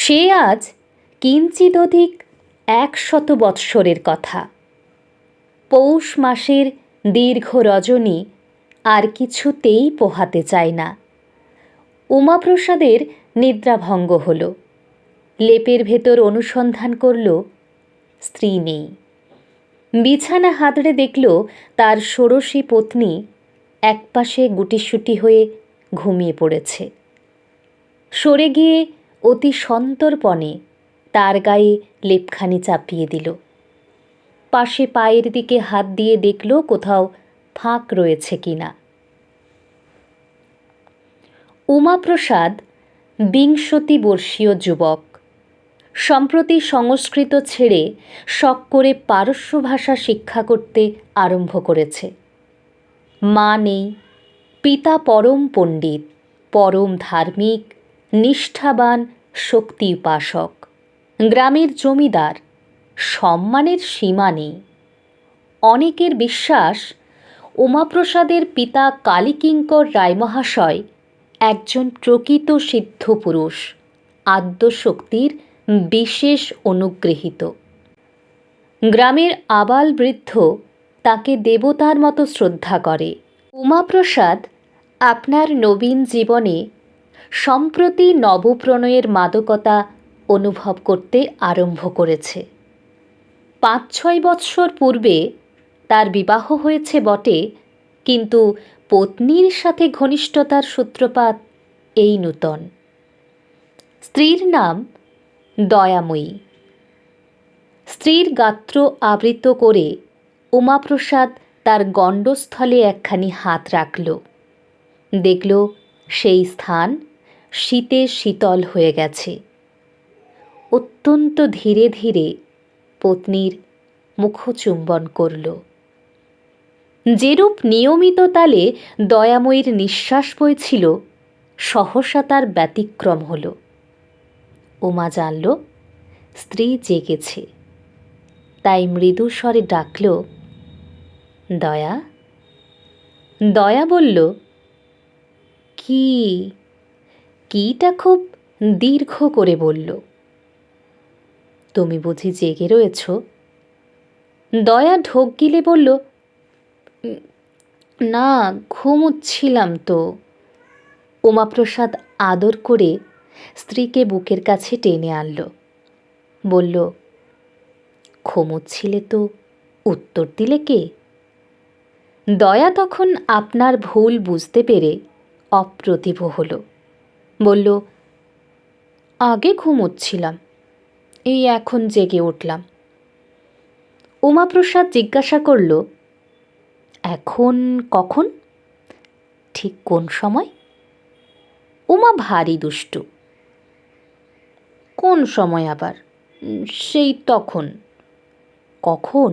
সে আজ কিঞ্চিদধিক 100 বৎসরের কথা। পৌষ মাসের দীর্ঘ রজনী আর কিছুতেই পোহাতে চায় না। উমাপ্রসাদের নিদ্রাভঙ্গ হল। লেপের ভেতর অনুসন্ধান করল, স্ত্রী নেই। বিছানা হাতড়ে দেখল তার ষোড়শী পত্নী একপাশে গুটিসুটি হয়ে ঘুমিয়ে পড়েছে। সরে গিয়ে অতি সন্তর্পণে তার গায়ে লেপখানি চাপিয়ে দিল। পাশে পায়ের দিকে হাত দিয়ে দেখল কোথাও ফাঁক রয়েছে কিনা। উমাপ্রসাদ 20 বর্ষীয় যুবক। সম্প্রতি সংস্কৃত ছেড়ে শখ করে পারস্য ভাষা শিক্ষা করতে আরম্ভ করেছে। মা নেই, পিতা পরম পণ্ডিত, পরম ধার্মিক, নিষ্ঠাবান শক্তি উপাসক, গ্রামের জমিদার, সম্মানের সীমা নেই। অনেকের বিশ্বাস উমাপ্রসাদের পিতা কালীকিঙ্কর রায়মহাশয় একজন প্রকৃত সিদ্ধ পুরুষ, আদ্যশক্তির বিশেষ অনুগৃহীত। গ্রামের আবাল বৃদ্ধ তাকে দেবতার মতো শ্রদ্ধা করে। উমাপ্রসাদ আপনার নবীন জীবনে সম্প্রতি নবপ্রণয়ের মাদকতা অনুভব করতে আরম্ভ করেছে। 5-6 বৎসর পূর্বে তার বিবাহ হয়েছে বটে, কিন্তু পত্নীর সাথে ঘনিষ্ঠতার সূত্রপাত এই নূতন। স্ত্রীর নাম দয়াময়ী। স্ত্রীর গাত্র আবৃত করে উমাপ্রসাদ তার গণ্ডস্থলে একখানি হাত রাখল। দেখল সেই স্থান শীতে শীতল হয়ে গেছে। অত্যন্ত ধীরে ধীরে পত্নীর মুখচুম্বন করল। যেরূপ নিয়মিত তালে দয়াময়ীর নিঃশ্বাস বইছিল, সহসা তার ব্যতিক্রম হল। উমা জানল স্ত্রী জেগেছে, তাই মৃদু স্বরে ডাকল, দয়া। দয়া বলল, কিটা খুব দীর্ঘ করে বলল। তুমি বুঝি জেগে রয়েছ? দয়া ঢোক গিলে বলল, না, ঘুমুচ্ছিলাম তো। উমাপ্রসাদ আদর করে স্ত্রীকে বুকের কাছে টেনে আনল। বলল, ঘুমুচ্ছিলে তো উত্তর দিলে কে? দয়া তখন আপনার ভুল বুঝতে পেরে অপ্রতিভ হল। বলল, আগে ঘুমোচ্ছিলাম, এই এখন জেগে উঠলাম। উমাপ্রসাদ জিজ্ঞাসা করল, এখন কখন? ঠিক কোন সময়? উমা ভারী দুষ্টু। কোন সময় আবার? সেই তখন। কখন?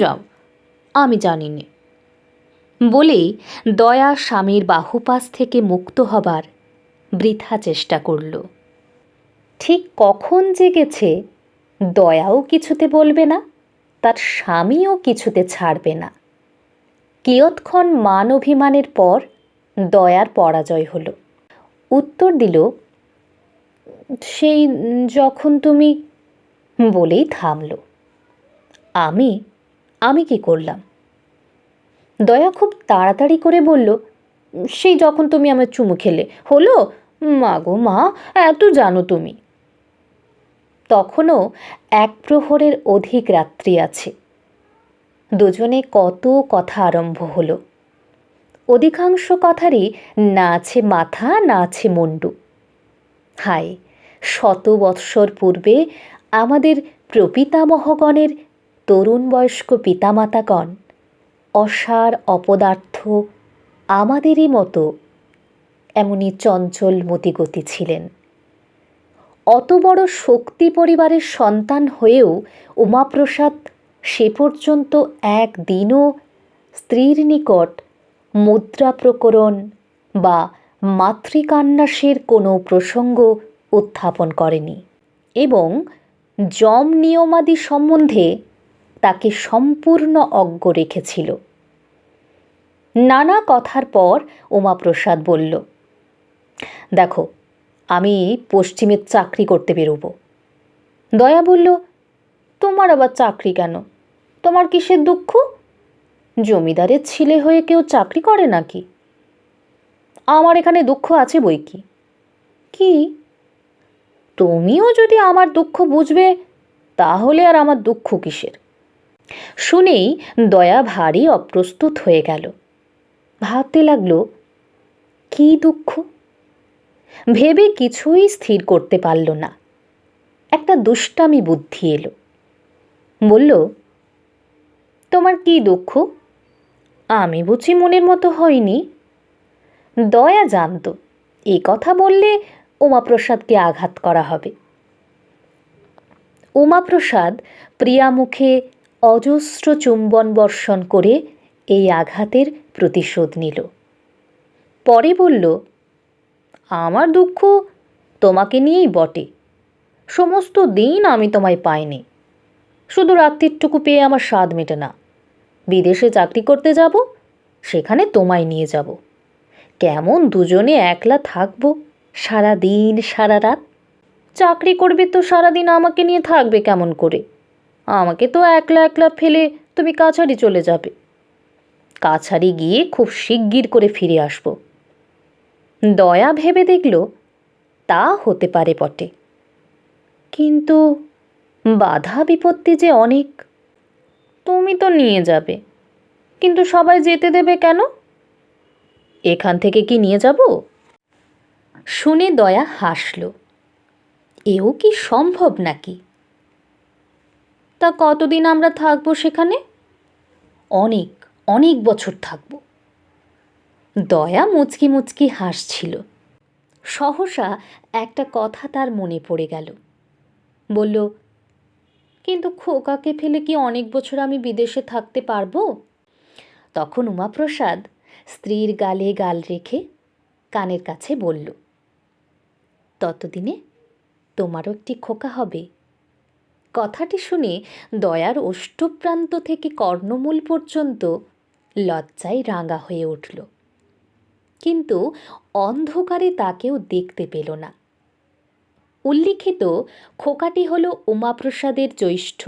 যাও, আমি জানি নে। বলেই দয়া স্বামীর বাহুপাশ থেকে মুক্ত হবার বৃথা চেষ্টা করল। ঠিক কখন জেগেছে দয়াও কিছুতে বলবে না, তার স্বামীও কিছুতে ছাড়বে না। কিয়ৎক্ষণ মান অভিমানের পর দয়ার পরাজয় হল। উত্তর দিল, সেই যখন তুমি, বলেই থামল। আমি কি করলাম? দয়া খুব তাড়াতাড়ি করে বলল, সেই যখন তুমি আমার চুমু খেলে। হলো? মা গো মা, এত জানো তুমি। তখনও 1 প্রহরের অধিক রাত্রি আছে। দুজনে কত কথা আরম্ভ হলো। অধিকাংশ কথারই না আছে মাথা, না আছে মুন্ডু। হায়, 100 বৎসর পূর্বে আমাদের প্রপিতামহগণের তরুণ বয়স্ক পিতামাতাগণ অসার অপদার্থ আমাদেরই মতো এমনই চঞ্চল মতিগতি ছিলেন। অত বড় শক্তি পরিবারের সন্তান হয়েও উমাপ্রসাদ সে পর্যন্ত একদিনও স্ত্রীর নিকট মুদ্রা প্রকরণ বা মাতৃকান্যাসের কোনো প্রসঙ্গ উত্থাপন করেনি এবং যম নিয়মাদি সম্বন্ধে তাকে সম্পূর্ণ অজ্ঞ রেখেছিল। নানা কথার পর উমাপ্রসাদ বলল, দেখো, আমি পশ্চিমে চাকরি করতে বেরোবো। দয়া বলল, তোমার আবার চাকরি কেন? তোমার কিসের দুঃখ? জমিদারের ছেলে হয়ে কেউ চাকরি করে নাকি? আমার এখানে দুঃখ আছে বই কি। কি? তুমিও যদি আমার দুঃখ বুঝবে তাহলে আর আমার দুঃখ কিসের? শুনেই দয়া ভারী অপ্রস্তুত হয়ে গেল। ভাবতে লাগলো, কি দুঃখ? ভেবে কিছুই স্থির করতে পারল না। একটা দুষ্টামি বুদ্ধি এলো। বলল, তোমার কি দুঃখ? আমি বুঝি মনের মতো হয়নি? দয়া জানত এ কথা বললে উমাপ্রসাদকে আঘাত করা হবে। উমাপ্রসাদ প্রিয়া মুখে অজস্র চুম্বন বর্ষণ করে এই আঘাতের প্রতিশোধ নিল। পরে বলল, আমার দুঃখ তোমাকে নিয়েই বটে। সমস্ত দিন আমি তোমায় পাইনি, শুধু রাত্রিটুকু পেয়ে আমার স্বাদ মেটে না। বিদেশে চাকরি করতে যাব, সেখানে তোমায় নিয়ে যাব। কেমন দুজনে একলা থাকবো সারা দিন সারা রাত? চাকরি করবে তো সারাদিন আমাকে নিয়ে থাকবে কেমন করে? আমাকে তো একলা একলা ফেলে তুমি কাছারি চলে যাবে। কাছারি গিয়ে খুব শিগগির করে ফিরে আসব। দয়া ভেবে দেখল, তা হতে পারে বটে, কিন্তু বাধা বিপত্তি যে অনেক। তুমি তো নিয়ে যাবে, কিন্তু সবাই যেতে দেবে কেন? এখান থেকে কি নিয়ে যাব? শুনে দয়া হাসল। এও কি সম্ভব নাকি? তা কতদিন আমরা থাকবো সেখানে? অনেক অনেক বছর থাকব। দয়া মুচকি মুচকি হাসছিল। সহসা একটা কথা তার মনে পড়ে গেল। বলল, কিন্তু খোকাকে ফেলে কি অনেক বছর আমি বিদেশে থাকতে পারবো? তখন উমাপ্রসাদ স্ত্রীর গালে গাল রেখে কানের কাছে বলল, ততদিনে তোমারও একটি খোকা হবে। কথাটি শুনে দয়ার ওষ্ঠপ্রান্ত থেকে কর্ণমূল পর্যন্ত লজ্জায় রাঙা হয়ে উঠল, কিন্তু অন্ধকারে তাকেও দেখতে পেল না। উল্লিখিত খোকাটি হল উমাপ্রসাদের জ্যৈষ্ঠ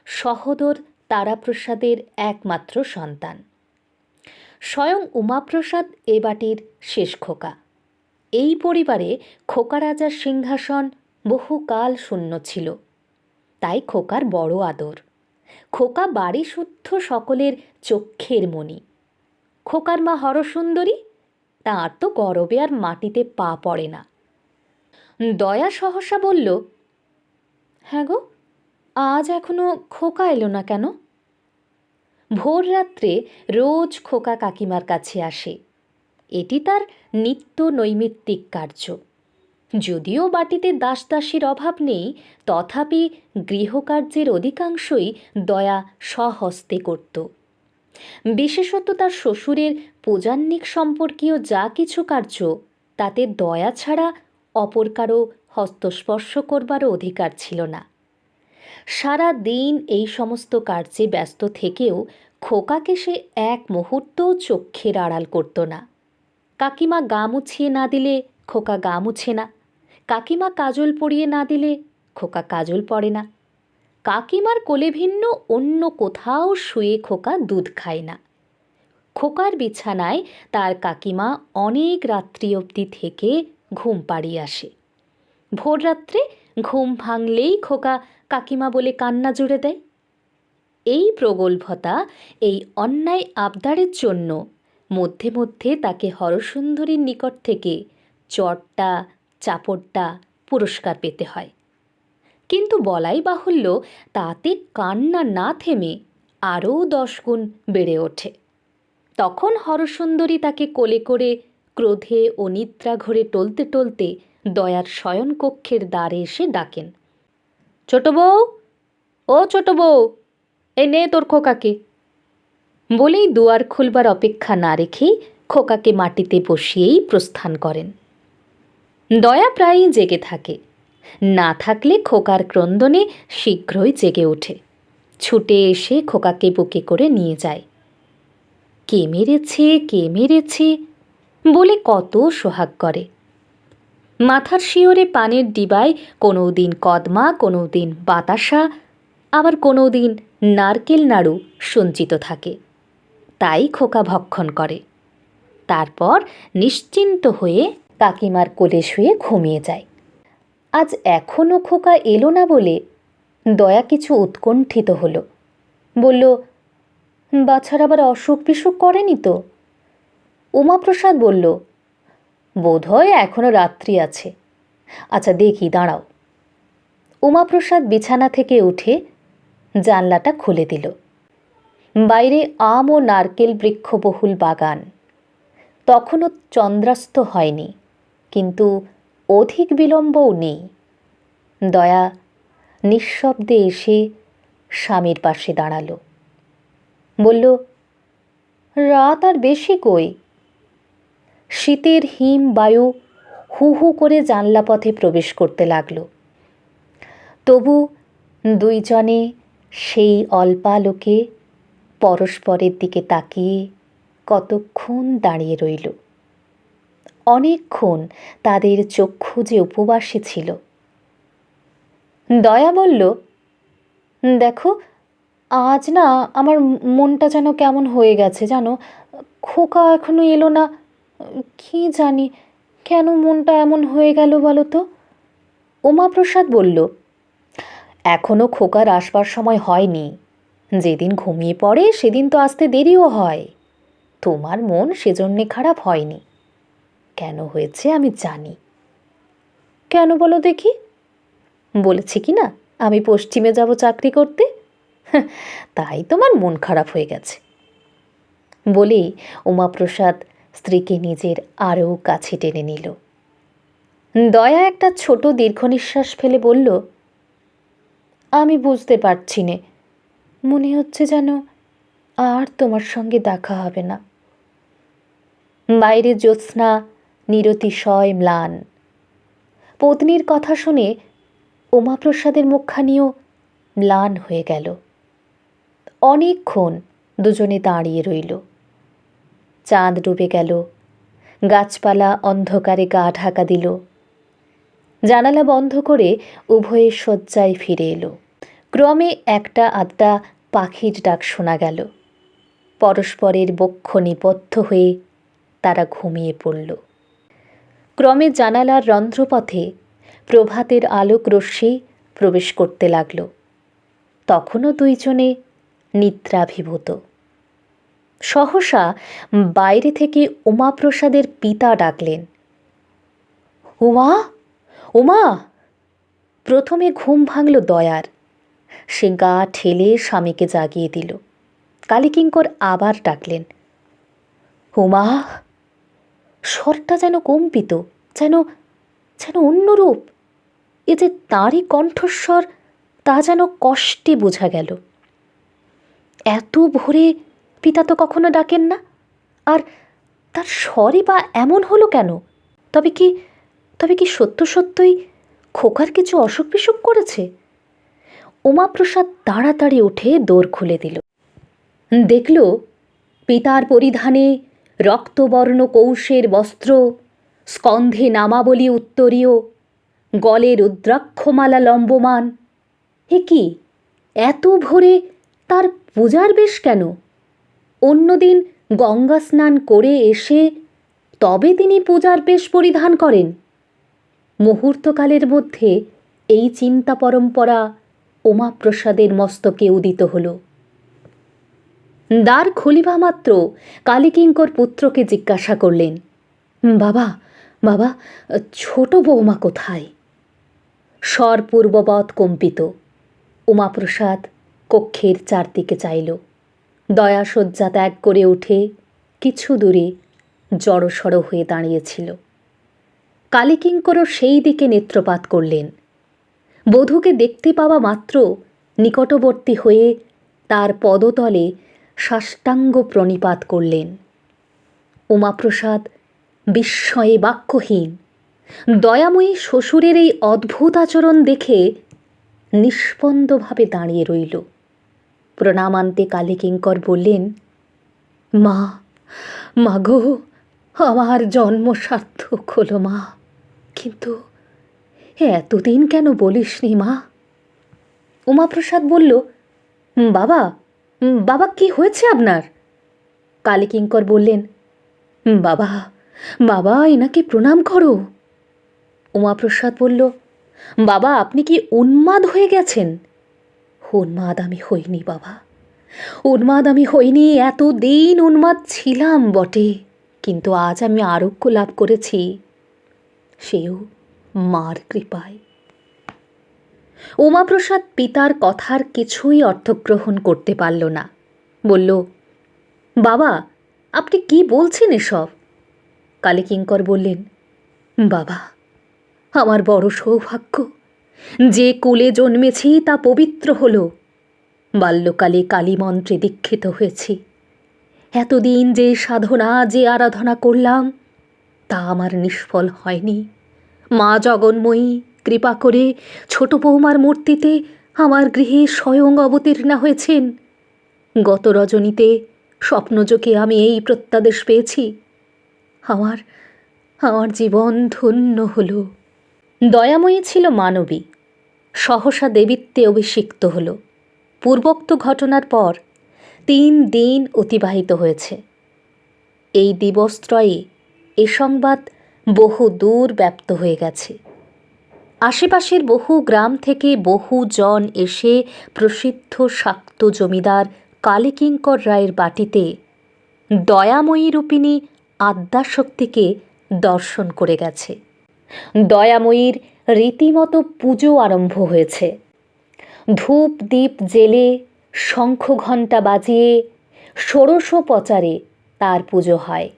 সহোদর তারাপ্রসাদের একমাত্র সন্তান। স্বয়ং উমাপ্রসাদ এ বাটির শেষ খোকা। এই পরিবারে খোকা রাজার সিংহাসন বহুকাল শূন্য ছিল, তাই খোকার বড় আদর। খোকা বাড়ি শুদ্ধ সকলের চক্ষের মণি। খোকার মা হরসুন্দরী, তাঁর তো গরবে আর মাটিতে পা পড়ে না। দয়া সহসা বলল, হ্যাঁ গো, আজ এখনো খোকা এলো না কেন? ভোর রাত্রে রোজ খোকা কাকিমার কাছে আসে, এটি তার নিত্য নৈমিত্তিক কার্য। যদিও বাটিতে দাসদাসীর অভাব নেই, তথাপি গৃহকার্যের অধিকাংশই দয়া স্বহস্তে করত। বিশেষত তার শ্বশুরের পূজান্নিক সম্পর্কীয় যা কিছু কার্য, তাতে দয়া ছাড়া অপর কারো হস্তস্পর্শ করবারও অধিকার ছিল না। সারা দিন এই সমস্ত কার্যে ব্যস্ত থেকেও খোকাকে সে এক মুহূর্তও চক্ষের আড়াল করত না। কাকিমা গা মুছিয়ে না দিলে খোকা গা মুছে না, কাকিমা কাজল পরিয়ে না দিলে খোকা কাজল পরে না, কাকিমার কোলে ভিন্ন অন্য কোথাও শুয়ে খোকা দুধ খায় না। খোকার বিছানায় তার কাকিমা অনেক রাত্রি অবধি থেকে ঘুম পাড়িয়ে আসে। ভোর রাত্রে ঘুম ভাঙলেই খোকা কাকিমা বলে কান্না জুড়ে দেয়। এই প্রগল্ভতা, এই অন্যায় আবদারের জন্য মধ্যে মধ্যে তাকে হরসুন্দরীর নিকট থেকে চটটা চাপড়টা পুরস্কার পেতে হয়। কিন্তু বলাই বাহুল্য, তাতে কান্না না থেমে আরও 10 গুণ বেড়ে ওঠে। তখন হরসুন্দরী তাকে কোলে করে ক্রোধে ও নিদ্রা ঘরে টলতে টলতে দয়ার শয়নকক্ষের দ্বারে এসে ডাকেন, ছোট বউ, ও ছোট বউ, এই নে তোর খোকাকে। বলেই দুয়ার খুলবার অপেক্ষা না রেখেই খোকাকে মাটিতে বসিয়েই প্রস্থান করেন। দয়া প্রায়ই জেগে থাকে, না থাকলে খোকার ক্রন্দনে শীঘ্রই জেগে ওঠে, ছুটে এসে খোকাকে বুকে করে নিয়ে যায়। কে মেরেছে বলে কত সোহাগ করে। মাথার শিওরে পানের ডিবায় কোনো দিন কদমা, কোনো দিন বাতাসা, আবার কোনো দিন নারকেল নাড়ু সঞ্চিত থাকে। তাই খোকা ভক্ষণ করে, তারপর নিশ্চিন্ত হয়ে কাকিমার কোলে শুয়ে ঘুমিয়ে যায়। আজ এখনও খোকা এলো না বলে দয়া কিছু উৎকণ্ঠিত হলো। বলল, বাছার আবার অসুখ বিসুখ করেনি তো? উমাপ্রসাদ বলল, বোধহয় এখনও রাত্রি আছে। আচ্ছা দেখি, দাঁড়াও। উমাপ্রসাদ বিছানা থেকে উঠে জানলাটা খুলে দিল। বাইরে আম ও নারকেল বৃক্ষবহুল বাগান। তখনও চন্দ্রাস্ত হয়নি, কিন্তু অধিক বিলম্বও নেই। দয়া নিঃশব্দে এসে স্বামীর পাশে দাঁড়ালো। বলল, রাত আর বেশি কই? শীতের হিম বায়ু হু হু করে জানলা পথে প্রবেশ করতে লাগল। তবু দুইজনে সেই অল্পালোকে পরস্পরের দিকে তাকিয়ে কতক্ষণ দাঁড়িয়ে রইল। অনেকক্ষণ তাদের চক্ষু যে উপবাসী ছিল। দয়া বলল, দেখো, আজ না আমার মনটা যেন কেমন হয়ে গেছে জানো। খোকা এখনো এলো না, কি জানি কেন মনটা এমন হয়ে গেল বলো তো? উমাপ্রসাদ বলল, এখনও খোকার আসবার সময় হয়নি। যেদিন ঘুমিয়ে পড়ে সেদিন তো আসতে দেরিও হয়। তোমার মন সেজন্যে খারাপ হয়নি। কেন হয়েছে আমি জানি। কেন বলো দেখি? বলেছি কি না আমি পশ্চিমে যাব চাকরি করতে, তাই তোমার মন খারাপ হয়ে গেছে। বলেই উমাপ্রসাদ স্ত্রীকে নিজের আরও কাছে টেনে নিল। দয়া একটা ছোট দীর্ঘ নিঃশ্বাস ফেলে বলল, আমি বুঝতে পারছি নে, মনে হচ্ছে যেন আর তোমার সঙ্গে দেখা হবে না। বাইরে জ্যোৎস্না নিরতিশয় ম্লান। পত্নীর কথা শুনে উমাপ্রসাদের মুখখানিও ম্লান হয়ে গেল। অনেকক্ষণ দুজনে দাঁড়িয়ে রইল। চাঁদ ডুবে গেল, গাছপালা অন্ধকারে গা ঢাকা দিল। জানালা বন্ধ করে উভয়ে শয্যায় ফিরে এলো। ক্রমে একটা আধটা পাখির ডাক শোনা গেল। পরস্পরের বক্ষ নিবদ্ধ হয়ে তারা ঘুমিয়ে পড়ল। ক্রমে জানালার রন্ধ্রপথে প্রভাতের আলোক রশ্মি প্রবেশ করতে লাগল। তখনও দুইজনে নিদ্রাভিভূত। সহসা বাইরে থেকে উমাপ্রসাদের পিতা ডাকলেন, উমা, উমা! প্রথমে ঘুম ভাঙল দয়ার। সে গা ঠেলে স্বামীকে জাগিয়ে দিল। কালীকিঙ্কর আবার ডাকলেন, উমা! স্বরটা যেন কম্পিত, যেন যেন অন্যরূপ। এ যে তাঁরই কণ্ঠস্বর তা যেন কষ্টে বোঝা গেল। এত ভোরে পিতা তো কখনো ডাকেন না, আর তার স্বরই বা এমন হলো কেন? তবে কি সত্য সত্যই খোকার কিছু অসুখ বিসুখ করেছে? উমাপ্রসাদ তাড়াতাড়ি উঠে দোর খুলে দিল। দেখল পিতার পরিধানে রক্তবর্ণ কৌশের বস্ত্র, স্কন্ধে নামাবলী উত্তরীয়, গলে রুদ্রাক্ষমালা লম্বমান। এ কি, এত ভোরে তার পূজার বেশ কেন? অন্যদিন গঙ্গা স্নান করে এসে তবে তিনি পূজার বেশ পরিধান করেন। মুহূর্তকালের মধ্যে এই চিন্তা পরম্পরা উমাপ্রসাদের মস্তকে উদিত হল। দ্বার খুলিবা মাত্র কালীকিঙ্কর পুত্রকে জিজ্ঞাসা করলেন, বাবা, বাবা, ছোট বৌমা কোথায়? স্বর পূর্ববৎ কম্পিত। উমাপ্রসাদ কক্ষের চারদিকে চাইল। দয়া শয্যা ত্যাগ করে উঠে কিছু দূরে জড়সড় হয়ে দাঁড়িয়েছিল। কালীকিঙ্করও সেই দিকে নেত্রপাত করলেন। বধূকে দেখতে পাওয়া মাত্র নিকটবর্তী হয়ে তার পদতলে সাষ্টাঙ্গ প্রণিপাত করলেন। উমাপ্রসাদ বিস্ময়ে বাক্যহীন। দয়াময়ী শ্বশুরের এই অদ্ভুত আচরণ দেখে নিস্পন্দভাবে দাঁড়িয়ে রইল। প্রণামান্তে কালীকিঙ্কর বললেন, মা গো, আমার জন্ম সার্থক হলো মা। কিন্তু এতদিন কেন বলিসনি মা? উমাপ্রসাদ বলল, বাবা, বাবা কি হয়েছে আপনার? কালীকিঙ্কর বললেন, বাবা, বাবা এনাকে প্রণাম করো। উমাপ্রসাদ বলল, বাবা আপনি কি উন্মাদ হয়ে গেছেন? উন্মাদ আমি হইনি বাবা, উন্মাদ আমি হইনি। এতদিন উন্মাদ ছিলাম বটে, কিন্তু আজ আমি আরোগ্য লাভ করেছি, সেও মার কৃপায়। উমাপ্রসাদ পিতার কথার কিছুই অর্থগ্রহণ করতে পারল না। বলল, বাবা আপনি কি বলছেন এসব? কালীকিঙ্কর বললেন, বাবা আমার বড় সৌভাগ্য, যে কুলে জন্মেছি তা পবিত্র হলো। বাল্যকালে কালী মন্ত্রে দীক্ষিত হয়েছি। এতদিন যে সাধনা, যে আরাধনা করলাম, তা আমার নিষ্ফল হয়নি। মা জগন্ময়ী কৃপা করে ছোট বৌমার মূর্তিতে আমার গৃহে স্বয়ং অবতীর্ণা হয়েছেন। গত রজনীতে স্বপ্নযোগে আমি এই প্রত্যাদেশ পেয়েছি। আমার আমার জীবন ধন্য হল। দয়াময়ী ছিল মানবী, সহসা দেবীত্বে অভিষিক্ত হল। পূর্বোক্ত ঘটনার পর 3 দিন অতিবাহিত হয়েছে। এই দিবসত্রয়ে এ সংবাদ বহু দূর ব্যাপ্ত হয়ে গেছে। আশেপাশের বহু গ্রাম থেকে বহু জন এসে প্রসিদ্ধ শাক্ত জমিদার কালীকিঙ্কর রায়ের বাটিতে দয়াময়ী রূপিণী আদ্যাশক্তিকে দর্শন করে গেছে। দয়াময়ীর রীতিমতো পুজো আরম্ভ হয়েছে। ধূপ দীপ জেলে, শঙ্খ ঘণ্টা বাজিয়ে, ষোড়শোপচারে তার পুজো হয়।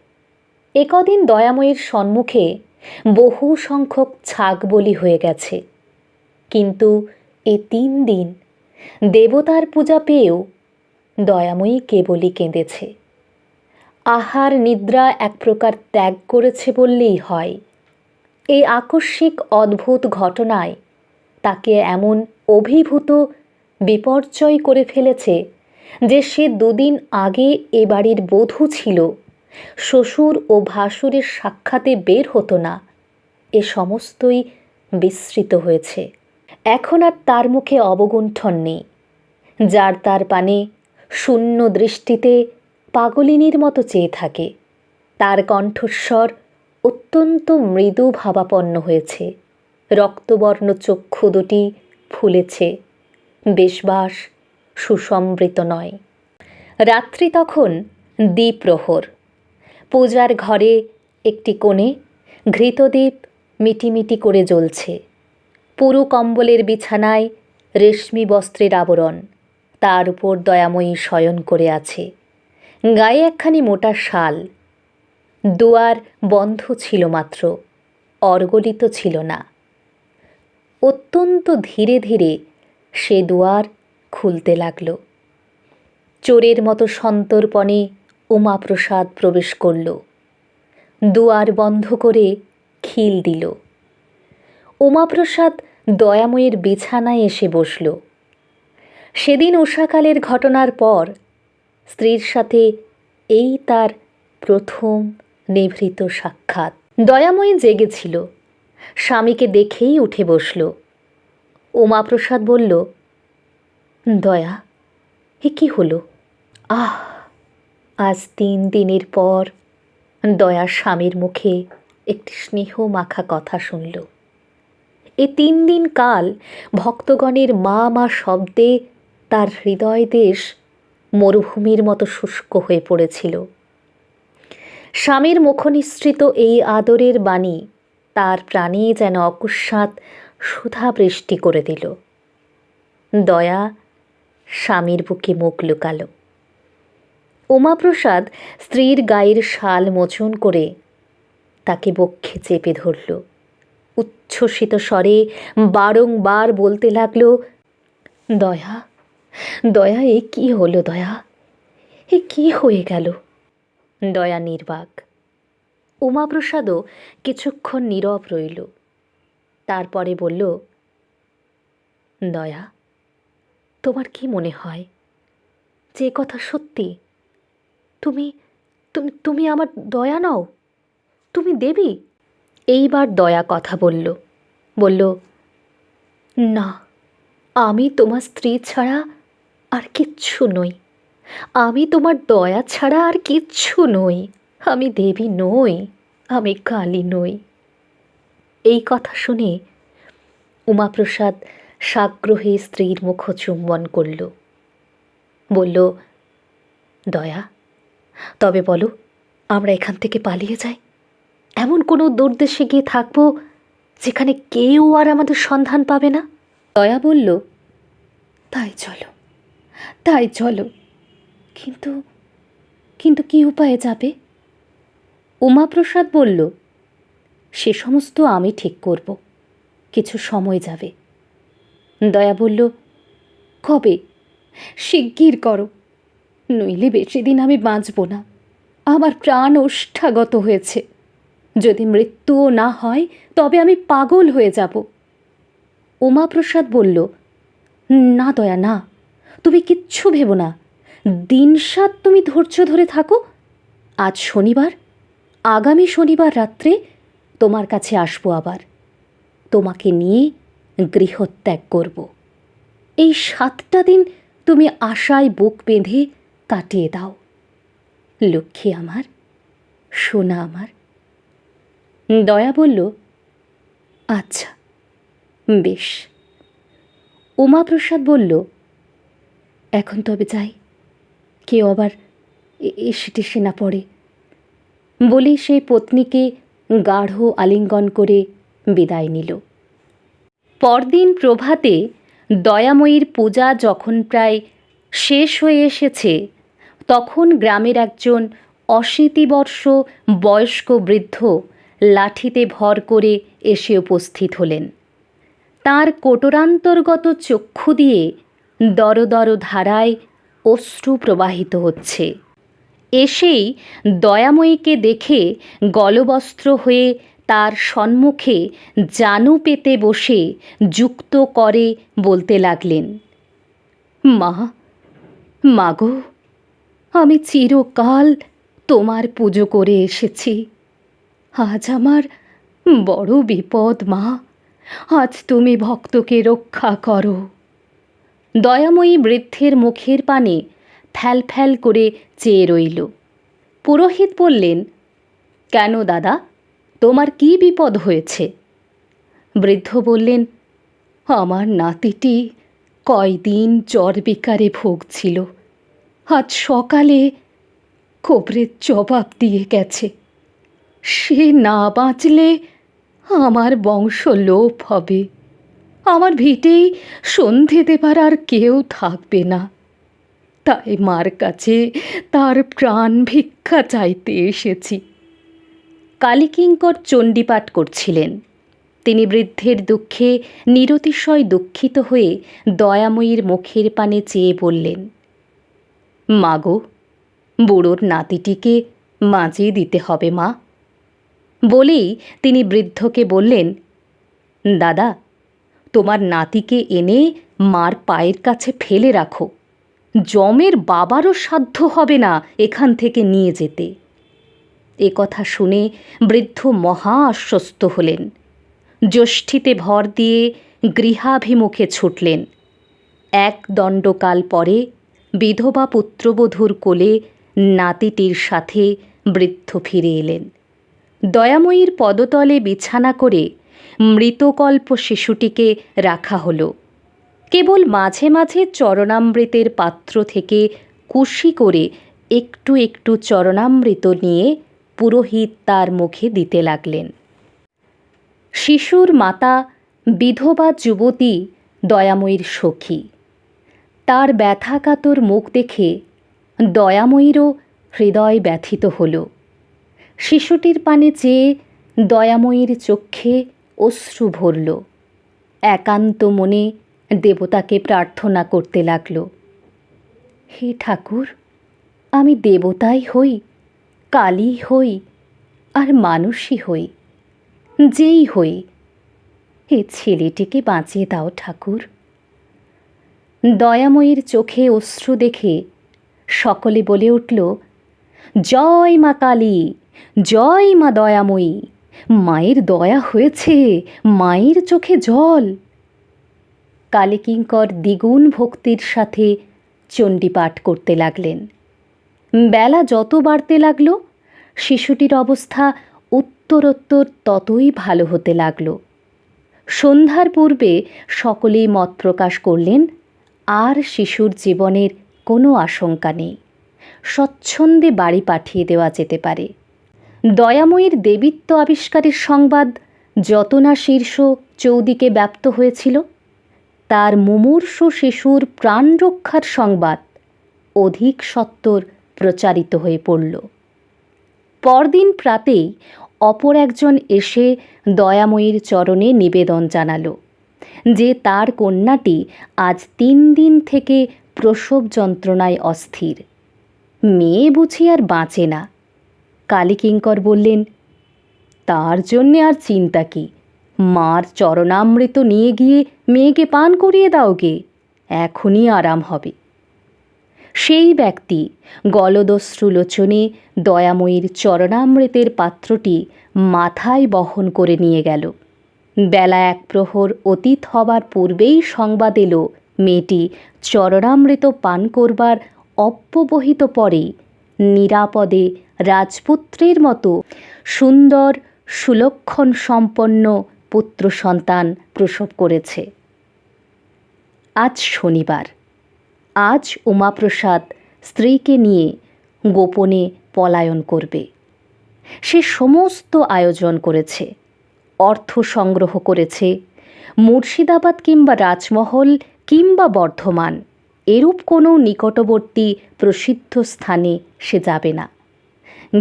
একদিন দয়াময়ীর সম্মুখে বহু সংখ্যক ছাগ বলি হয়ে গেছে, কিন্তু এ 3 দিন দেবতার পূজা পেয়েও দয়াময়ী কেবলই কেঁদেছে। আহার নিদ্রা এক প্রকার ত্যাগ করেছে বললেই হয়। এই আকস্মিক অদ্ভুত ঘটনায় তাকে এমন অভিভূত বিপর্যয় করে ফেলেছে যে সে 2 দিন আগে এ বাড়ির বধূ ছিল, শ্বশুর ও ভাসুরের সাক্ষাতে বের হতো না। এ সমস্তই বিস্মৃত হয়েছে। এখন আর তার মুখে অবগুণ্ঠন নেই। যার তার পানে শূন্য দৃষ্টিতে পাগলিনীর মতো চেয়ে থাকে। তার কণ্ঠস্বর অত্যন্ত মৃদু ভাবাপন্ন হয়েছে। রক্তবর্ণ চক্ষু দুটি ফুলেছে, বেশবাস সুসম্বৃত নয়। রাত্রি তখন দ্বিপ্রহর। পূজার ঘরে একটি কোণে ঘৃতদীপ মিটিমিটি করে জ্বলছে। পুরু কম্বলের বিছানায় রেশমি বস্ত্রের আবরণ, তার উপর দয়াময়ী শয়ন করে আছে। গায়ে একখানি মোটা শাল। দুয়ার বন্ধ ছিল মাত্র, অর্গলিত ছিল না। অত্যন্ত ধীরে ধীরে সে দুয়ার খুলতে লাগল। চোরের মতো সন্তর্পণে উমাপ্রসাদ প্রবেশ করল। দুয়ার বন্ধ করে খিল দিল। উমাপ্রসাদ দয়াময়ীর বিছানায় এসে বসল। সেদিন উষাকালের ঘটনার পর স্ত্রীর সাথে এই তার প্রথম নিভৃত সাক্ষাৎ। দয়াময়ী জেগেছিল, স্বামীকে দেখেই উঠে বসল। উমাপ্রসাদ বলল, দয়া, এ কি হলো? আজ 3 দিনের পর দয়া স্বামীর মুখে একটি স্নেহ মাখা কথা শুনল। এ 3 দিন কাল ভক্তগণের মা মা শব্দে তার হৃদয় দেশ মরুভূমির মতো শুষ্ক হয়ে পড়েছিল। স্বামীর মুখনিসৃত এই আদরের বাণী তার প্রাণে যেন অকস্মাৎ সুধা বৃষ্টি করে দিল। দয়া স্বামীর বুকে মুখ লুকালো। উমাপ্রসাদ স্ত্রীর গায়ের শাল মোচন করে তাকে বক্ষে চেপে ধরল। উচ্ছ্বসিত স্বরে বারংবার বলতে লাগল, দয়া, দয়া, এ কি হলো দয়া? এ কি হয়ে গেল? দয়া নির্বাক। উমাপ্রসাদও কিছুক্ষণ নীরব রইল। তারপরে বলল, দয়া, তোমার কি মনে হয় যে কথা সত্যি? তুমি তুমি তুমি আমার দয়া নও? তুমি দেবী? এইবার দয়া কথা বলল। বলল, না, আমি তোমার স্ত্রী ছাড়া আর কিচ্ছু নই। আমি তোমার দয়া ছাড়া আর কিচ্ছু নই। আমি দেবী নই, আমি কালী নই। এই কথা শুনে উমাপ্রসাদ সাগ্রহে স্ত্রীর মুখ চুম্বন করল। বলল, দয়া, তবে বলো, আমরা এখান থেকে পালিয়ে যাই। এমন কোনো দূরদেশে গিয়ে থাকবো যেখানে কেউ আর আমাদের সন্ধান পাবে না। দয়া বলল, তাই চলো, তাই চলো, কিন্তু কিন্তু কি উপায়ে যাবে? উমাপ্রসাদ বলল, সে সমস্ত আমি ঠিক করব, কিছু সময় যাবে। দয়া বলল, কবে? শিগগির করো, নইলে বেশি দিন আমি বাঁচব না। আমার প্রাণ ওষ্ঠাগত হয়েছে। যদি মৃত্যুও না হয় তবে আমি পাগল হয়ে যাব। উমাপ্রসাদ বলল, না দয়া, না, তুমি কিচ্ছু ভেবো না। দিন 7 তুমি ধৈর্য ধরে থাকো। আজ শনিবার, আগামী শনিবার রাত্রে তোমার কাছে আসবো আবার। তোমাকে নিয়ে গৃহত্যাগ করব। এই 7টা দিন তুমি আশায় বুক বেঁধে কাটিয়ে দাও। লক্ষ্মী আমার, সোনা আমার। দয়া বলল, আচ্ছা, বেশ। উমাপ্রসাদ বলল, এখন তবে যাই, কেউ আবার এসে টেসে না পড়ে। বলে সেই পত্নীকে গাঢ় আলিঙ্গন করে বিদায় নিল। পরদিন প্রভাতে দয়াময়ীর পূজা যখন প্রায় শেষ হয়ে এসেছে, তখন গ্রামের একজন 80 বর্ষ বয়স্ক বৃদ্ধ লাঠিতে ভর করে এসে উপস্থিত হলেন। তাঁর কোটরান্তর্গত চক্ষু দিয়ে দরদর ধারায় অশ্রু প্রবাহিত হচ্ছে। এসেই দয়াময়ীকে দেখে গলবস্ত্র হয়ে তার সম্মুখে জানু পেতে বসে যুক্ত করে বলতে লাগলেন, মা, মাগো, আমি চিরকাল তোমার পুজো করে এসেছি। আজ আমার বড় বিপদ মা, আজ তুমি ভক্তকে রক্ষা করো। দয়াময়ী বৃদ্ধের মুখের পানে ফ্যাল ফ্যাল করে চেয়ে রইল। পুরোহিত বললেন, কেন দাদা, তোমার কি বিপদ হয়েছে? বৃদ্ধ বললেন, আমার নাতিটি কয়দিন জ্বর বিকারে ভুগছিল। আজ সকালে কবরের জবাব দিয়ে গেছে। সে না বাঁচলে আমার বংশ লোপ হবে। আমার ভিটেই সন্ধে দেবার আর কেউ থাকবে না। তাই মার কাছে তার প্রাণ ভিক্ষা চাইতে এসেছি। কালীকিঙ্কর চণ্ডীপাঠ করছিলেন। তিনি বৃদ্ধের দুঃখে নিরতিশয় দুঃখিত হয়ে দয়াময়ীর মুখের পানে চেয়ে বললেন, মাগো, বুড়োর নাতিটিকে মাজিয়ে দিতে হবে মা। বলেই তিনি বৃদ্ধকে বললেন, দাদা, তোমার নাতিকে এনে মার পায়ের কাছে ফেলে রাখো। যমের বাবারও সাধ্য হবে না এখান থেকে নিয়ে যেতে। এ কথা শুনে বৃদ্ধ মহা আশ্বস্ত হলেন। যষ্ঠিতে ভর দিয়ে গৃহাভিমুখে ছুটলেন। 1 দণ্ডকাল পরে বিধবা পুত্রবধূর কোলে নাতিটির সাথে বৃদ্ধ ফিরে এলেন। দয়াময়ীর পদতলে বিছানা করে মৃতকল্প শিশুটিকে রাখা হলো। কেবল মাঝে মাঝে চরণামৃতের পাত্র থেকে কুশি করে একটু একটু চরণামৃত নিয়ে পুরোহিত তার মুখে দিতে লাগলেন। শিশুর মাতা বিধবা যুবতী দয়াময়ীর সখী। তার ব্যথাকাতর মুখ দেখে দয়াময়ীরও হৃদয় ব্যথিত হল। শিশুটির পানে চেয়ে দয়াময়ীর চক্ষে অশ্রু ভরল। একান্ত মনে দেবতাকে প্রার্থনা করতে লাগল, হে ঠাকুর, আমি দেবতাই হই, কালী হই, আর মানুষই হই, যেই হই, এ ছেলেটিকে বাঁচিয়ে দাও ঠাকুর। দয়াময়ীর চোখে অশ্রু দেখে সকলে বলে উঠল, জয় মা কালী, জয় মা দয়াময়ী, মায়ের দয়া হয়েছে, মায়ের চোখে জল। কালীকিঙ্কর দ্বিগুণ ভক্তির সাথে চণ্ডীপাঠ করতে লাগলেন। বেলা যত বাড়তে লাগল, শিশুটির অবস্থা উত্তরোত্তর ততই ভালো হতে লাগল। সন্ধ্যার পূর্বে সকলেই মত প্রকাশ করলেন, আর শিশুর জীবনের কোনো আশঙ্কা নেই, স্বচ্ছন্দে বাড়ি পাঠিয়ে দেওয়া যেতে পারে। দয়াময়ীর দেবীত্ব আবিষ্কারের সংবাদ যত না শীর্ষ চৌদিকে ব্যাপ্ত হয়েছিল, তার মুমূর্ষু শিশুর প্রাণ রক্ষার সংবাদ অধিক সত্বর প্রচারিত হয়ে পড়ল। পরদিন প্রাতেই অপর একজন এসে দয়াময়ীর চরণে নিবেদন জানাল যে তার কন্যাটি আজ 3 দিন থেকে প্রসব যন্ত্রণায় অস্থির, মেয়ে বুঝি আর বাঁচে না। কালীকিঙ্কর বললেন, তার জন্যে আর চিন্তা কি, মার চরণামৃত নিয়ে গিয়ে মেয়েকে পান করিয়ে দাও গে, এখনই আরাম হবে। সেই ব্যক্তি গলদশ্রুলোচনে দয়াময়ীর চরণামৃতের পাত্রটি মাথায় বহন করে নিয়ে গেল। বেলা 1 প্রহর অতীত হবার পূর্বেই সংবাদ এলো, মেয়েটি চরণামৃত পান করবার অব্যবহিত পরেই নিরাপদে রাজপুত্রের মতো সুন্দর সুলক্ষণ সম্পন্ন পুত্র সন্তান প্রসব করেছে। আজ শনিবার। আজ উমাপ্রসাদ স্ত্রীকে নিয়ে গোপনে পলায়ন করবে। সে সমস্ত আয়োজন করেছে, অর্থ সংগ্রহ করেছে। মুর্শিদাবাদ কিংবা রাজমহল কিংবা বর্ধমান এরূপ কোনো নিকটবর্তী প্রসিদ্ধ স্থানে সে যাবে না,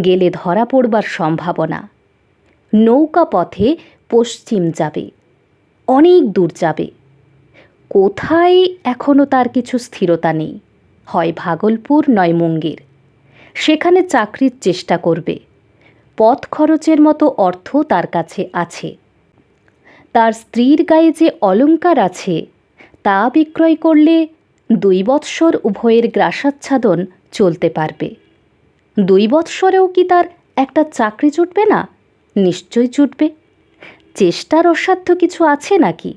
গেলে ধরা পড়বার সম্ভাবনা। নৌকা পথে পশ্চিম যাবে, অনেক দূর যাবে। কোথায় এখনও তার কিছু স্থিরতা নেই, হয় ভাগলপুর নয় মুঙ্গের। সেখানে চাকরির চেষ্টা করবে। পথ খরচের মতো অর্থ তার কাছে আছে। তার স্ত্রীর গায়ে যে অলংকার আছে তা বিক্রয় করলে 2 বৎসর উভয়ের গ্রাসাচ্ছাদন চলতে পারবে। 2 বৎসরেও কি তার একটা চাকরি জুটবে না? নিশ্চয় জুটবে। চেষ্টার অসাধ্য কিছু আছে নাকি?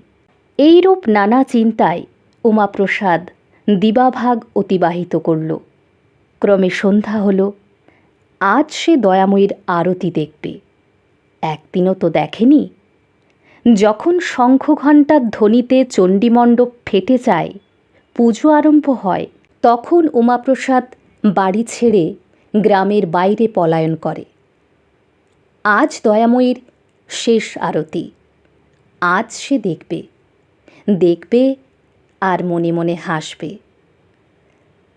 এইরূপ নানা চিন্তায় উমাপ্রসাদ দিবাভাগ অতিবাহিত করল। ক্রমে সন্ধ্যা হল। আজ সে দয়াময়ীর আরতি দেখবে। একদিনও তো দেখেনি। যখন শঙ্খঘণ্টার ধ্বনিতে চণ্ডীমণ্ডপ ফেটে যায়, পুজো আরম্ভ হয়, তখন উমাপ্রসাদ বাড়ি ছেড়ে গ্রামের বাইরে পলায়ন করে। আজ দয়াময়ীর শেষ আরতি। আজ সে দেখবে, দেখবে আর মনে মনে হাসবে।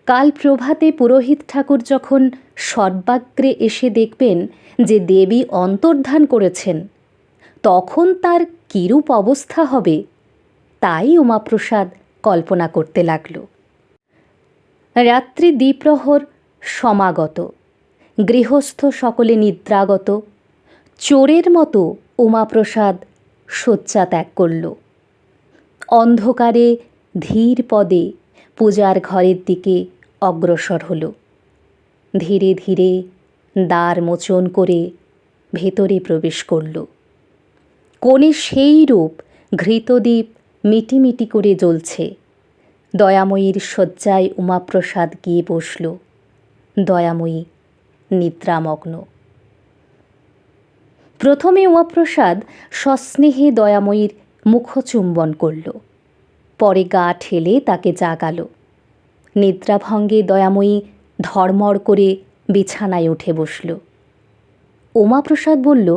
কাল প্রভাতে পুরোহিত ঠাকুর যখন সর্বাগ্রে এসে দেখবেন যে দেবী অন্তর্ধান করেছেন, তখন তার কিরূপ অবস্থা হবে তাই উমাপ্রসাদ কল্পনা করতে লাগল। রাত্রি দ্বিপ্রহর সমাগত। গৃহস্থ সকলে নিদ্রাগত। চোরের মতো উমাপ্রসাদ শয্যা ত্যাগ করল। অন্ধকারে ধীর পদে পূজার ঘরের দিকে অগ্রসর হল। ধীরে ধীরে দ্বার মোচন করে ভেতরে প্রবেশ করল। কোণে সেই রূপ ঘৃতদ্বীপ মিটিমিটি করে জ্বলছে। দয়াময়ীর শয্যায় উমাপ্রসাদ গিয়ে বসল। দয়াময়ী নিদ্রামগ্ন। প্রথমে উমাপ্রসাদ সস্নেহে দয়াময়ীর মুখচুম্বন করল, পরে গা ঠেলে তাকে জাগাল। নিদ্রাভঙ্গে দয়াময়ী ধড়মড় করে বিছানায় উঠে বসল। উমাপ্রসাদ বলল,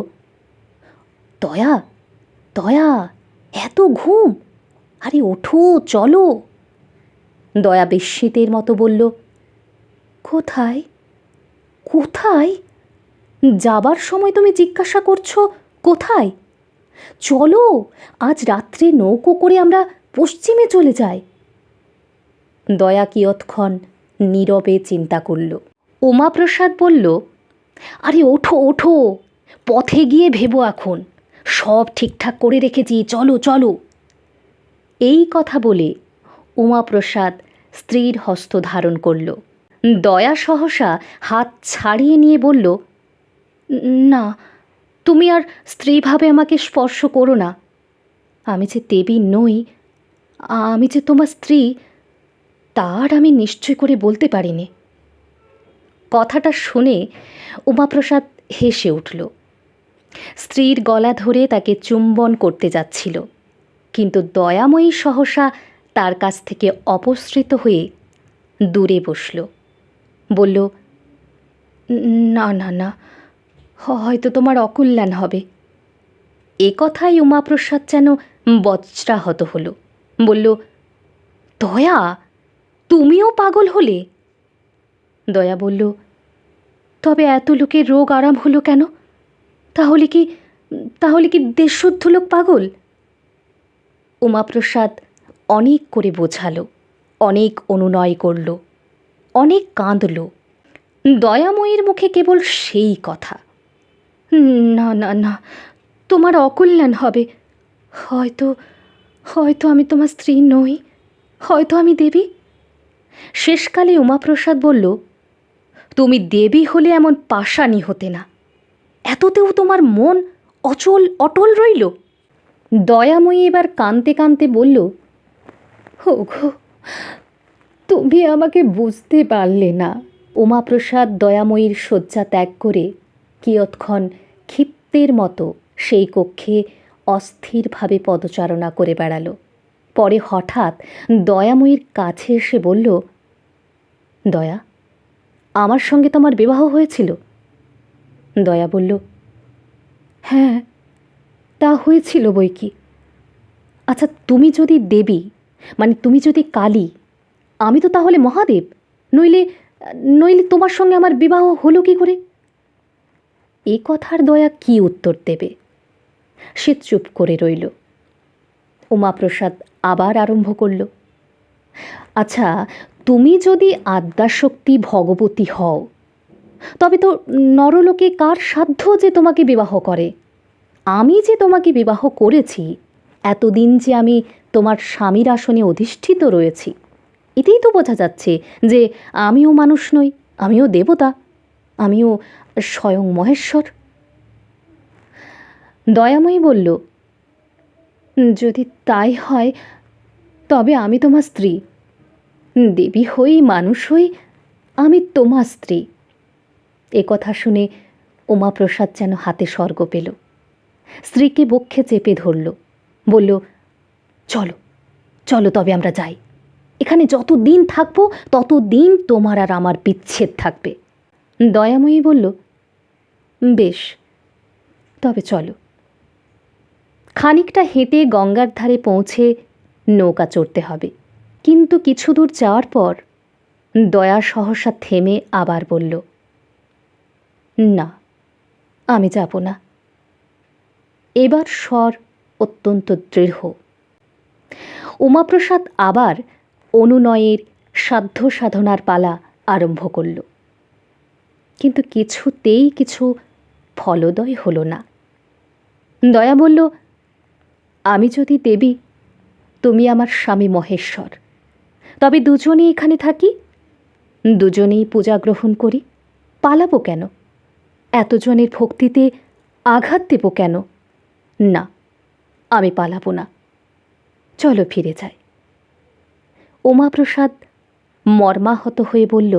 দয়া, দয়া, এত ঘুম? আরে ওঠো, চলো। দয়া বিস্মিতের মতো বলল, কোথায়? কোথায়? যাবার সময় তুমি জিজ্ঞাসা করছো কোথায়? চলো, আজ রাত্রে নৌকো করে আমরা পশ্চিমে চলে যাই। দয়া কিয়ৎক্ষণ নীরবে চিন্তা করল। উমাপ্রসাদ বলল, আরে ওঠো ওঠো, পথে গিয়ে ভেবো, এখন সব ঠিকঠাক করে রেখেছি, চলো চলো। এই কথা বলে উমাপ্রসাদ স্ত্রীর হস্ত ধারণ করল। দয়া সহসা হাত ছাড়িয়ে নিয়ে বলল, না, তুমি আর স্ত্রীভাবে আমাকে স্পর্শ করো না। আমি যে দেবী নই, আমি যে তোমার স্ত্রী, তার আমি নিশ্চয় করে বলতে পারিনি। কথাটা শুনে উমাপ্রসাদ হেসে উঠল। স্ত্রীর গলা ধরে তাকে চুম্বন করতে যাচ্ছিল, কিন্তু দয়াময়ী সহসা তার কাছ থেকে অপসৃত হয়ে দূরে বসল। বলল, না না না, হয়তো তোমার অকল্যাণ হবে। এ কথায় উমাপ্রসাদ যেন বজ্রাহত হল। বলল, দয়া, তুমিও পাগল হলে? দয়া বলল, তবে এত লোকের রোগ আরাম হলো কেন? তাহলে কি দেশশুদ্ধ লোক পাগল? উমাপ্রসাদ অনেক করে বোঝালো, অনেক অনুনয় করল, অনেক কাঁদল। দয়াময়ীর মুখে কেবল সেই কথা, না না না, তোমার অকল্যাণ হবে। হয়তো আমি তোমার স্ত্রী নই, হয়তো আমি দেবী। শেষকালে উমাপ্রসাদ বলল, তুমি দেবী হলে এমন পাষাণী হতে না। এততেও তোমার মন অটল রইল? দয়াময়ী এবার কাঁদতে কাঁদতে বলল, ওগো, তুমি আমাকে বুঝতে পারলে না। উমাপ্রসাদ দয়াময়ীর শয্যা ত্যাগ করে কিয়ৎক্ষণ ক্ষিপ্তের মতো সেই কক্ষে অস্থিরভাবে পদচারণা করে বেড়াল। পরে হঠাৎ দয়াময়ীর কাছে এসে বলল, দয়া, আমার সঙ্গে তোমার বিবাহ হয়েছিল? দয়া বলল, হ্যাঁ, তা হয়েছিল বই কি। আচ্ছা, তুমি যদি দেবী, মানে তুমি যদি কালী, আমি তো তাহলে মহাদেব। নইলে তোমার সঙ্গে আমার বিবাহ হলো কি করে? এ কথার দয়া কি উত্তর দেবে? সে চুপ করে রইল। উমাপ্রসাদ আবার আরম্ভ করল, আচ্ছা, তুমি যদি আদ্যাশক্তি ভগবতী হও, তবে তো নরলোকে কার সাধ্য যে তোমাকে বিবাহ করে? আমি যে তোমাকে বিবাহ করেছি, এতদিন যে আমি তোমার স্বামীর আসনে অধিষ্ঠিত রয়েছি, এতেই তো বোঝা যাচ্ছে যে আমিও মানুষ নই, আমিও দেবতা, আমিও স্বয়ং মহেশ্বর। দয়াময়ী বলল, যদি তাই হয় তবে আমি তোমার স্ত্রী। দেবী হই, মানুষ হই, আমি তোমার স্ত্রী। এ কথা শুনে উমাপ্রসাদ যেন হাতে স্বর্গ পেল। স্ত্রীকে বক্ষে চেপে ধরল, বলল, চলো চলো, তবে আমরা যাই। এখানে যতদিন থাকবো ততদিন তোমার আর আমার বিচ্ছেদ থাকবে। দয়াময়ী বলল, বেশ, তবে চলো। খানিকটা হেঁটে গঙ্গার ধারে পৌঁছে নৌকা চড়তে হবে। কিন্তু কিছু দূর যাওয়ার পর দয়া সহসা থেমে আবার বলল, না, আমি যাব না। এবার স্বর অত্যন্ত দৃঢ়। উমাপ্রসাদ আবার অনুনয়ের সাধ্য সাধনার পালা আরম্ভ করল, কিন্তু কিছুতেই কিছু ফলদয় হলো না। দয়া বলল, আমি যদি দেবী, তুমি আমার স্বামী মহেশ্বর, তবে দুজনেই এখানে থাকি, দুজনেই পূজা গ্রহণ করি। পালাবো কেন? এতজনের ভক্তিতে আঘাত দেব কেন? না, আমি পালাবো না। চলো ফিরে যাই। উমাপ্রসাদ মর্মাহত হয়ে বলল,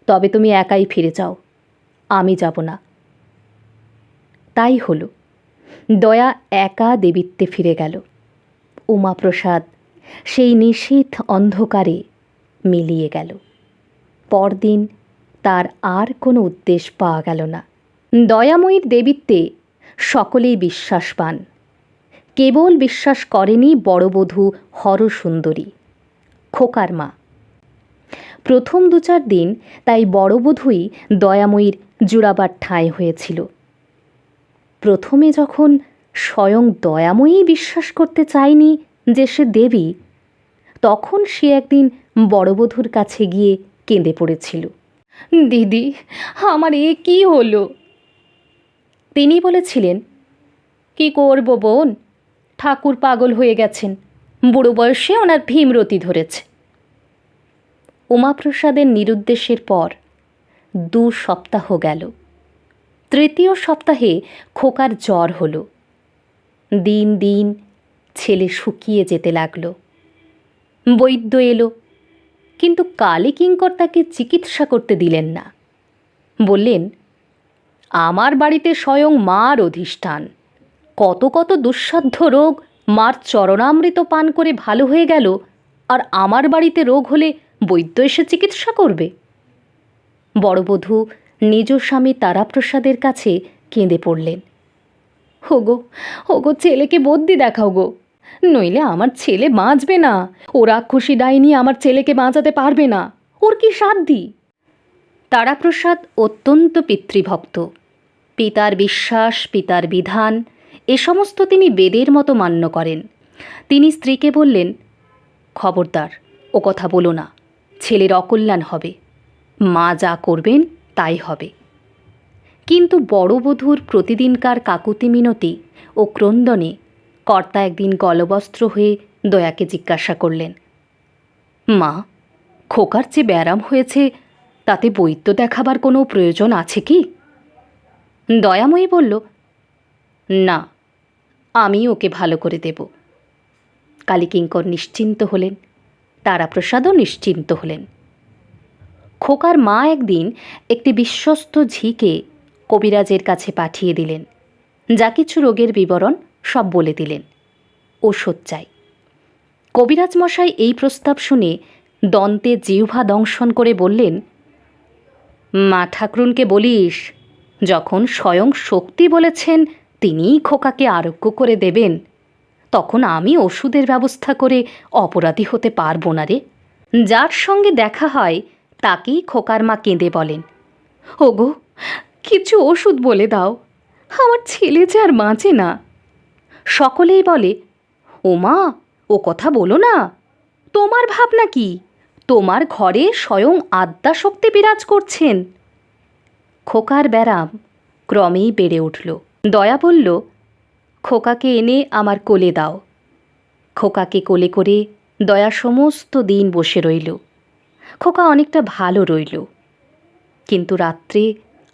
তবে তুমি একাই ফিরে যাও, আমি যাব না। তাই হলো। দয়া একা দেবীত্বে ফিরে গেল। উমাপ্রসাদ সেই নিশীথ অন্ধকারে মিলিয়ে গেল। পরদিন তার আর কোনো উদ্দেশ্য পাওয়া গেল না। দয়াময়ীর দেবীত্বে সকলেই বিশ্বাস পান। কেবল বিশ্বাস করেনি বড়বধূ হরসুন্দরী, খোকার মা। প্রথম ২-৪ দিন তাই বড়বধূই দয়াময়ীর জুড়াবার ঠাঁই হয়েছিল। প্রথমে যখন স্বয়ং দয়াময়ী বিশ্বাস করতে চায়নি যে সে দেবী, তখন সে একদিন বড়বধূর কাছে গিয়ে কেঁদে পড়েছিল, দিদি, আমার এ কী হলো? তিনি বলেছিলেন, কি করব বোন, ঠাকুর পাগল হয়ে গেছেন, বুড়ো বয়সে ওনার ভীমরতি ধরেছে। উমাপ্রসাদের নিরুদ্দেশের পর ২ সপ্তাহ গেল। তৃতীয় সপ্তাহে খোকার জ্বর হলো। দিন দিন ছেলে শুকিয়ে যেতে লাগলো। বৈদ্য এলো, কিন্তু কালী কিঙ্কর তাকে চিকিৎসা করতে দিলেন না। বললেন, আমার বাড়িতে স্বয়ং মার অধিষ্ঠান, কত কত দুঃসাধ্য রোগ মার চরণামৃত পান করে ভালো হয়ে গেল, আর আমার বাড়িতে রোগ হলে বৈদ্য এসে চিকিৎসা করবে? বড়বধূ নিজ স্বামী তারাপ্রসাদের কাছে কেঁদে পড়লেন। ওগো ওগো, ছেলেকে বদ্যি দেখাও গো, নইলে আমার ছেলে বাঁচবে না। ও রাক্ষসী ডাইনি আমার ছেলেকে বাঁচাতে পারবে না, ওর কি সাধ্যি? তারাপ্রসাদ অত্যন্ত পিতৃভক্ত। পিতার বিশ্বাস, পিতার বিধান, এ সমস্ত তিনি বেদের মতো মান্য করেন। তিনি স্ত্রীকে বললেন, খবরদার, ও কথা বলো না, ছেলের অকল্যাণ হবে, মা যা করবেন তাই হবে। কিন্তু বড় বধূর প্রতিদিনকার কাকুতি মিনতি ও ক্রন্দনে কর্তা একদিন গলবস্ত্র হয়ে দয়াকে জিজ্ঞাসা করলেন, মা, খোকার যে ব্যারাম হয়েছে তাতে বৈদ্য দেখাবার কোনো প্রয়োজন আছে কি? দয়াময়ী বলল, না, আমি ওকে ভালো করে দেব। কালীকিঙ্কর নিশ্চিন্ত হলেন, তারাপ্রসাদও নিশ্চিন্ত হলেন। খোকার মা একদিন একটি বিশ্বস্ত ঝিকে কবিরাজের কাছে পাঠিয়ে দিলেন। যা কিছু রোগের বিবরণ সব বলে দিলেন। ওষুধ চাই। কবিরাজ মশাই এই প্রস্তাব শুনে দন্তে জিহ্বা দংশন করে বললেন, মা ঠাকরুনকে বলিস, যখন স্বয়ং শক্তি বলেছেন তিনিই খোকাকে আরোগ্য করে দেবেন, তখন আমি ওষুধের ব্যবস্থা করে অপরাধী হতে পারবো না রে। যার সঙ্গে দেখা হয় তাকেই খোকার মা কেঁদে বলেন, ওগো, কিছু ওষুধ বলে দাও, আমার ছেলে যে আর বাঁচে না। সকলেই বলে, ও মা, ও কথা বলো না, তোমার ভাবনা কি? তোমার ঘরে স্বয়ং আদ্যাশক্তি বিরাজ করছেন। খোকার ব্যারাম ক্রমেই বেড়ে উঠল। দয়া বলল, খোকাকে এনে আমার কোলে দাও। খোকাকে কোলে করে দয়া সমস্ত দিন বসে রইল। খোকা অনেকটা ভালো রইল, কিন্তু রাত্রে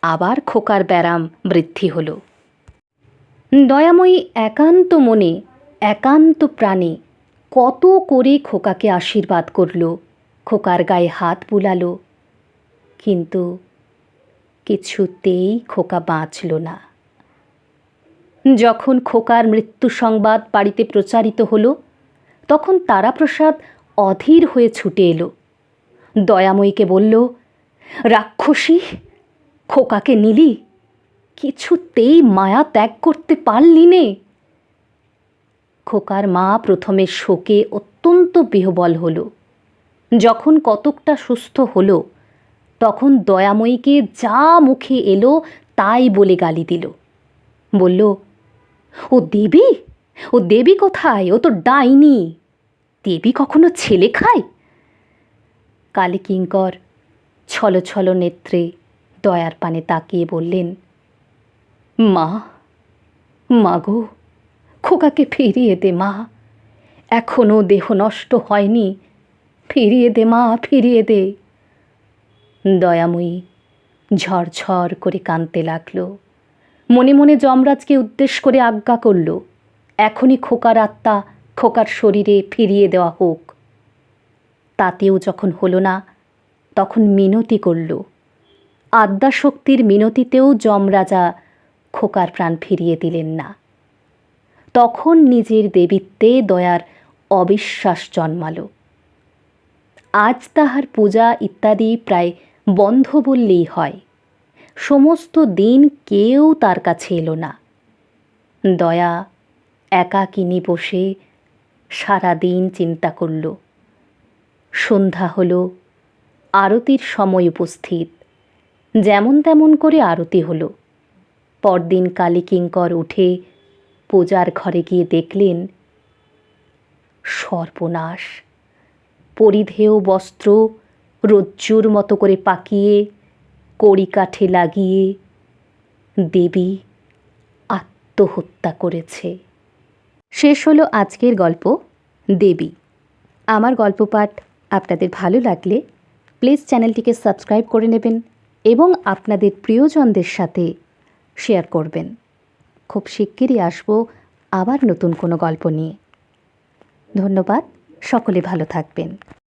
আবার খোকার ব্যারাম বৃদ্ধি হল। দয়াময়ী একান্ত মনে, একান্ত প্রাণে কত করে খোকাকে আশীর্বাদ করল, খোকার গায়ে হাত বুলালো, কিন্তু কিছুতেই খোকা বাঁচল না। যখন খোকার মৃত্যু সংবাদ বাড়িতে প্রচারিত হলো, তখন তারাপ্রসাদ অধীর হয়ে ছুটে এলো। দয়াময়ীকে বলল, রাক্ষসী, খোকাকে নিলি, কিছুতেই মায়া ত্যাগ করতে পারলি নে। খোকার মা প্রথমে শোকে অত্যন্ত বিহ্বল হলো। যখন কতকটা সুস্থ হলো, তখন দয়াময়ীকে যা মুখে এলো তাই বলে গালি দিল। বলল, ও দেবী, ও দেবী কোথায়? ও তো ডাইনি। দেবী কখনো ছেলে খায়? কালীকিঙ্কর ছল ছল নেত্রে দয়ার পানে তাকিয়ে বললেন, মা, মাগো, খোকাকে ফিরিয়ে দে মা, এখনও দেহ নষ্ট হয়নি, ফিরিয়ে দে মা, ফিরিয়ে দে। দয়াময়ী ঝরঝর করে কাঁদতে লাগল। মনে মনে যমরাজকে উদ্দেশ্য করে আজ্ঞা করল, এখনই খোকার আত্মা খোকার শরীরে ফিরিয়ে দেওয়া হোক। তাতেও যখন হলো না, তখন মিনতি করল। আদ্যাশক্তির মিনতিতেও যমরাজা খোকার প্রাণ ফিরিয়ে দিলেন না। তখন নিজের দেবীত্বে দয়ার অবিশ্বাস জন্মালো। আজ তাহার পূজা ইত্যাদি প্রায় বন্ধ বললেই হয়। সমস্ত দিন কেউ তার কাছে এলো না। দয়া একাকিনী বসে সারা দিন চিন্তা করল। সন্ধ্যা হলো, আরতির সময় উপস্থিত। যেমন তেমন করে আরতি হলো। পরদিন কালীকিঙ্কর উঠে পূজার ঘরে গিয়ে দেখলেন, সর্বনাশ! পরিধেয় বস্ত্র রজ্জুর মতো করে পাকিয়ে কড়িকাঠে লাগিয়ে দেবী আত্মহত্যা করেছে। শেষ হলো আজকের গল্প দেবী। আমার গল্প পাঠ আপনাদের ভালো লাগলে প্লিজ চ্যানেলটিকে সাবস্ক্রাইব করে নেবেন এবং আপনাদের প্রিয়জনদের সাথে শেয়ার করবেন। খুব শিগগিরই আসবো আবার নতুন কোনো গল্প নিয়ে। ধন্যবাদ, সকলে ভালো থাকবেন।